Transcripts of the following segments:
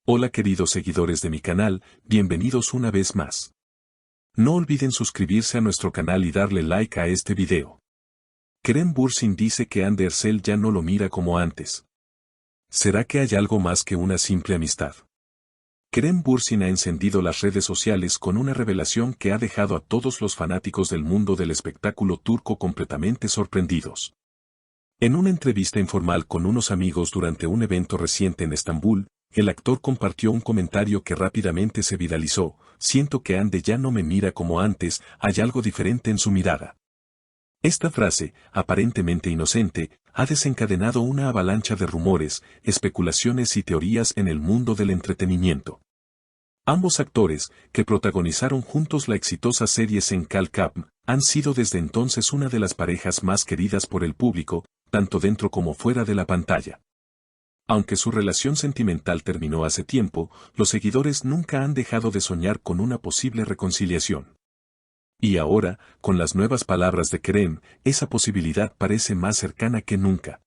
Hola queridos seguidores de mi canal, bienvenidos una vez más. No olviden suscribirse a nuestro canal y darle like a este video. Kerem Bürsin dice que Andersel ya no lo mira como antes. ¿Será que hay algo más que una simple amistad? Kerem Bürsin ha encendido las redes sociales con una revelación que ha dejado a todos los fanáticos del mundo del espectáculo turco completamente sorprendidos. En una entrevista informal con unos amigos durante un evento reciente en Estambul, el actor compartió un comentario que rápidamente se viralizó: siento que Hande ya no me mira como antes, hay algo diferente en su mirada. Esta frase, aparentemente inocente, ha desencadenado una avalancha de rumores, especulaciones y teorías en el mundo del entretenimiento. Ambos actores, que protagonizaron juntos la exitosa serie Sen Kalp, han sido desde entonces una de las parejas más queridas por el público, tanto dentro como fuera de la pantalla. Aunque su relación sentimental terminó hace tiempo, los seguidores nunca han dejado de soñar con una posible reconciliación. Y ahora, con las nuevas palabras de Kerem, esa posibilidad parece más cercana que nunca.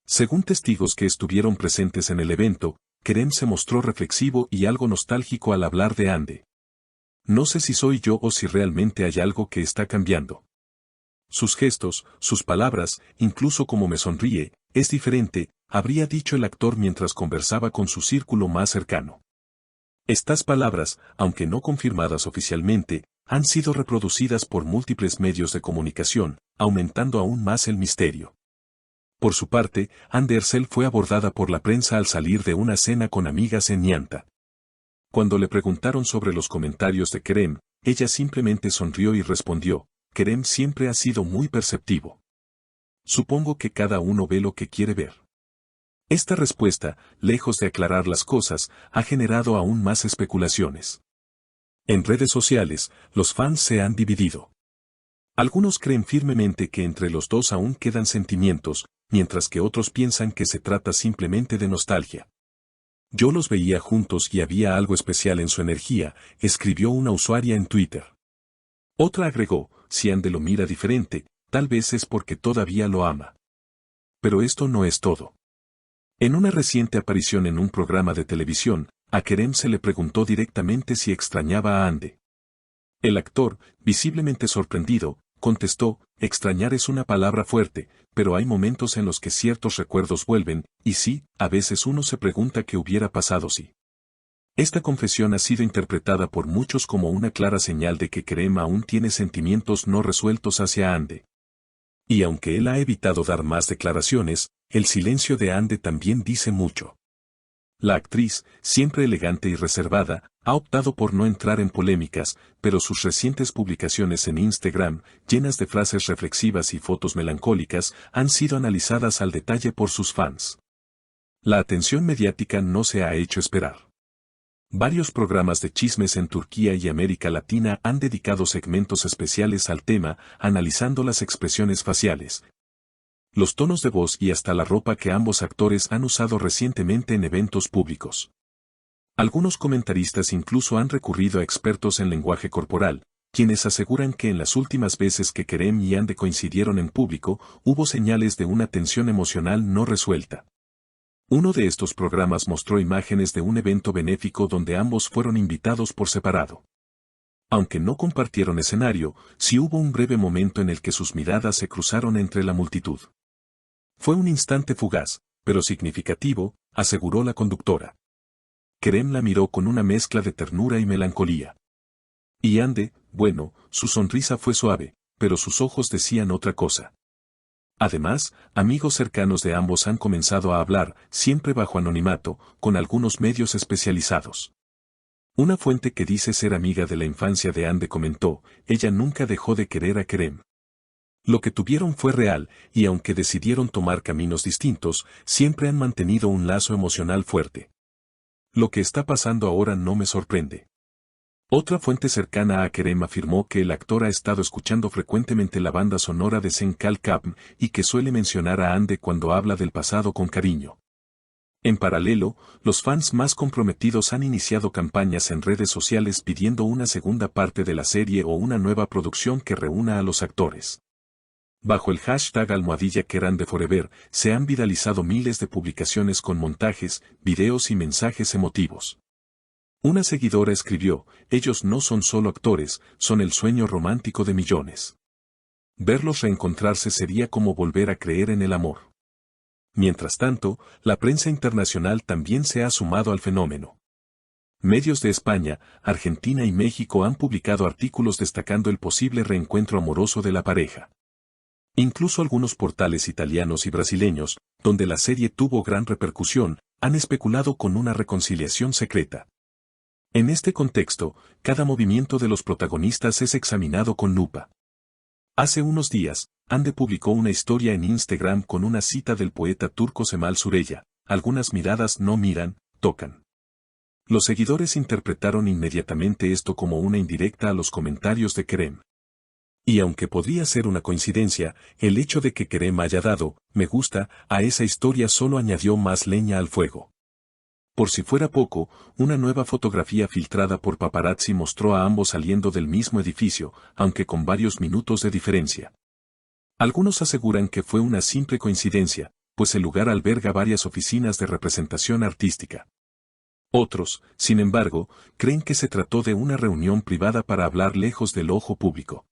Según testigos que estuvieron presentes en el evento, Kerem se mostró reflexivo y algo nostálgico al hablar de Hande. No sé si soy yo o si realmente hay algo que está cambiando. Sus gestos, sus palabras, incluso como me sonríe, es diferente, habría dicho el actor mientras conversaba con su círculo más cercano. Estas palabras, aunque no confirmadas oficialmente, han sido reproducidas por múltiples medios de comunicación, aumentando aún más el misterio. Por su parte, Andersel fue abordada por la prensa al salir de una cena con amigas en Ñanta. Cuando le preguntaron sobre los comentarios de Kerem, ella simplemente sonrió y respondió: Kerem siempre ha sido muy perceptivo. Supongo que cada uno ve lo que quiere ver. Esta respuesta, lejos de aclarar las cosas, ha generado aún más especulaciones. En redes sociales, los fans se han dividido. Algunos creen firmemente que entre los dos aún quedan sentimientos, mientras que otros piensan que se trata simplemente de nostalgia. Yo los veía juntos y había algo especial en su energía, escribió una usuaria en Twitter. Otra agregó: si Hande lo mira diferente, tal vez es porque todavía lo ama. Pero esto no es todo. En una reciente aparición en un programa de televisión, a Kerem se le preguntó directamente si extrañaba a Hande. El actor, visiblemente sorprendido, contestó: extrañar es una palabra fuerte, pero hay momentos en los que ciertos recuerdos vuelven, y sí, a veces uno se pregunta qué hubiera pasado si. Esta confesión ha sido interpretada por muchos como una clara señal de que Kerem aún tiene sentimientos no resueltos hacia Hande. Y aunque él ha evitado dar más declaraciones, el silencio de Hande también dice mucho. La actriz, siempre elegante y reservada, ha optado por no entrar en polémicas, pero sus recientes publicaciones en Instagram, llenas de frases reflexivas y fotos melancólicas, han sido analizadas al detalle por sus fans. La atención mediática no se ha hecho esperar. Varios programas de chismes en Turquía y América Latina han dedicado segmentos especiales al tema, analizando las expresiones faciales, los tonos de voz y hasta la ropa que ambos actores han usado recientemente en eventos públicos. Algunos comentaristas incluso han recurrido a expertos en lenguaje corporal, quienes aseguran que en las últimas veces que Kerem y Hande coincidieron en público, hubo señales de una tensión emocional no resuelta. Uno de estos programas mostró imágenes de un evento benéfico donde ambos fueron invitados por separado. Aunque no compartieron escenario, sí hubo un breve momento en el que sus miradas se cruzaron entre la multitud. Fue un instante fugaz, pero significativo, aseguró la conductora. Kerem la miró con una mezcla de ternura y melancolía. Y Hande, bueno, su sonrisa fue suave, pero sus ojos decían otra cosa. Además, amigos cercanos de ambos han comenzado a hablar, siempre bajo anonimato, con algunos medios especializados. Una fuente que dice ser amiga de la infancia de Hande comentó: ella nunca dejó de querer a Kerem. Lo que tuvieron fue real, y aunque decidieron tomar caminos distintos, siempre han mantenido un lazo emocional fuerte. Lo que está pasando ahora no me sorprende. Otra fuente cercana a Kerem afirmó que el actor ha estado escuchando frecuentemente la banda sonora de Sen Kalp y que suele mencionar a Hande cuando habla del pasado con cariño. En paralelo, los fans más comprometidos han iniciado campañas en redes sociales pidiendo una segunda parte de la serie o una nueva producción que reúna a los actores. Bajo el hashtag #KeranDeForever se han viralizado miles de publicaciones con montajes, videos y mensajes emotivos. Una seguidora escribió: ellos no son solo actores, son el sueño romántico de millones. Verlos reencontrarse sería como volver a creer en el amor. Mientras tanto, la prensa internacional también se ha sumado al fenómeno. Medios de España, Argentina y México han publicado artículos destacando el posible reencuentro amoroso de la pareja. Incluso algunos portales italianos y brasileños, donde la serie tuvo gran repercusión, han especulado con una reconciliación secreta. En este contexto, cada movimiento de los protagonistas es examinado con lupa. Hace unos días, Hande publicó una historia en Instagram con una cita del poeta turco Cemal Süreyya: algunas miradas no miran, tocan. Los seguidores interpretaron inmediatamente esto como una indirecta a los comentarios de Kerem. Y aunque podría ser una coincidencia, el hecho de que Kerem haya dado "me gusta" a esa historia solo añadió más leña al fuego. Por si fuera poco, una nueva fotografía filtrada por paparazzi mostró a ambos saliendo del mismo edificio, aunque con varios minutos de diferencia. Algunos aseguran que fue una simple coincidencia, pues el lugar alberga varias oficinas de representación artística. Otros, sin embargo, creen que se trató de una reunión privada para hablar lejos del ojo público.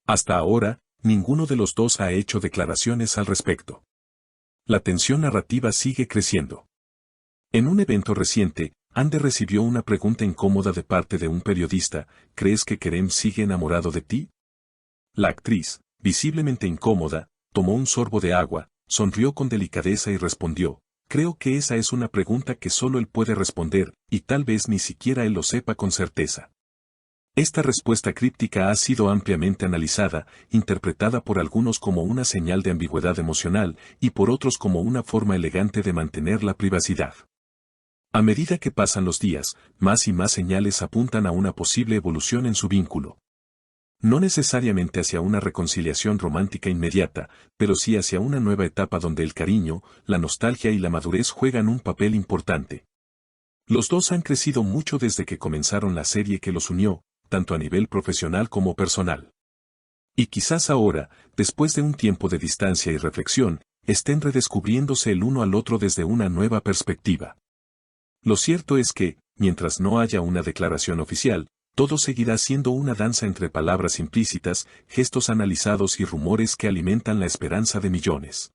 Hasta ahora, ninguno de los dos ha hecho declaraciones al respecto. La tensión narrativa sigue creciendo. En un evento reciente, Hande recibió una pregunta incómoda de parte de un periodista: ¿crees que Kerem sigue enamorado de ti? La actriz, visiblemente incómoda, tomó un sorbo de agua, sonrió con delicadeza y respondió: creo que esa es una pregunta que solo él puede responder, y tal vez ni siquiera él lo sepa con certeza. Esta respuesta críptica ha sido ampliamente analizada, interpretada por algunos como una señal de ambigüedad emocional y por otros como una forma elegante de mantener la privacidad. A medida que pasan los días, más y más señales apuntan a una posible evolución en su vínculo. No necesariamente hacia una reconciliación romántica inmediata, pero sí hacia una nueva etapa donde el cariño, la nostalgia y la madurez juegan un papel importante. Los dos han crecido mucho desde que comenzaron la serie que los unió, tanto a nivel profesional como personal. Y quizás ahora, después de un tiempo de distancia y reflexión, estén redescubriéndose el uno al otro desde una nueva perspectiva. Lo cierto es que, mientras no haya una declaración oficial, todo seguirá siendo una danza entre palabras implícitas, gestos analizados y rumores que alimentan la esperanza de millones.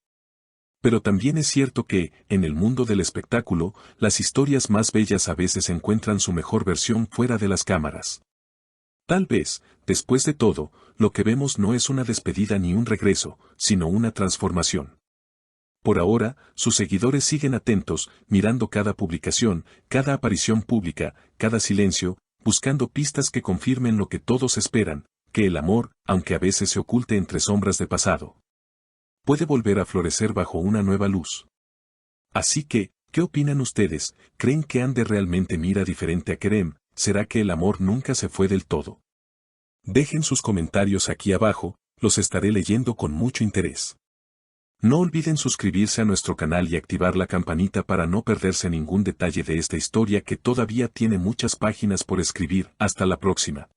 Pero también es cierto que, en el mundo del espectáculo, las historias más bellas a veces encuentran su mejor versión fuera de las cámaras. Tal vez, después de todo, lo que vemos no es una despedida ni un regreso, sino una transformación. Por ahora, sus seguidores siguen atentos, mirando cada publicación, cada aparición pública, cada silencio, buscando pistas que confirmen lo que todos esperan: que el amor, aunque a veces se oculte entre sombras del pasado, puede volver a florecer bajo una nueva luz. Así que, ¿qué opinan ustedes? ¿Creen que Hande realmente mira diferente a Kerem? ¿Será que el amor nunca se fue del todo? Dejen sus comentarios aquí abajo, los estaré leyendo con mucho interés. No olviden suscribirse a nuestro canal y activar la campanita para no perderse ningún detalle de esta historia que todavía tiene muchas páginas por escribir. Hasta la próxima.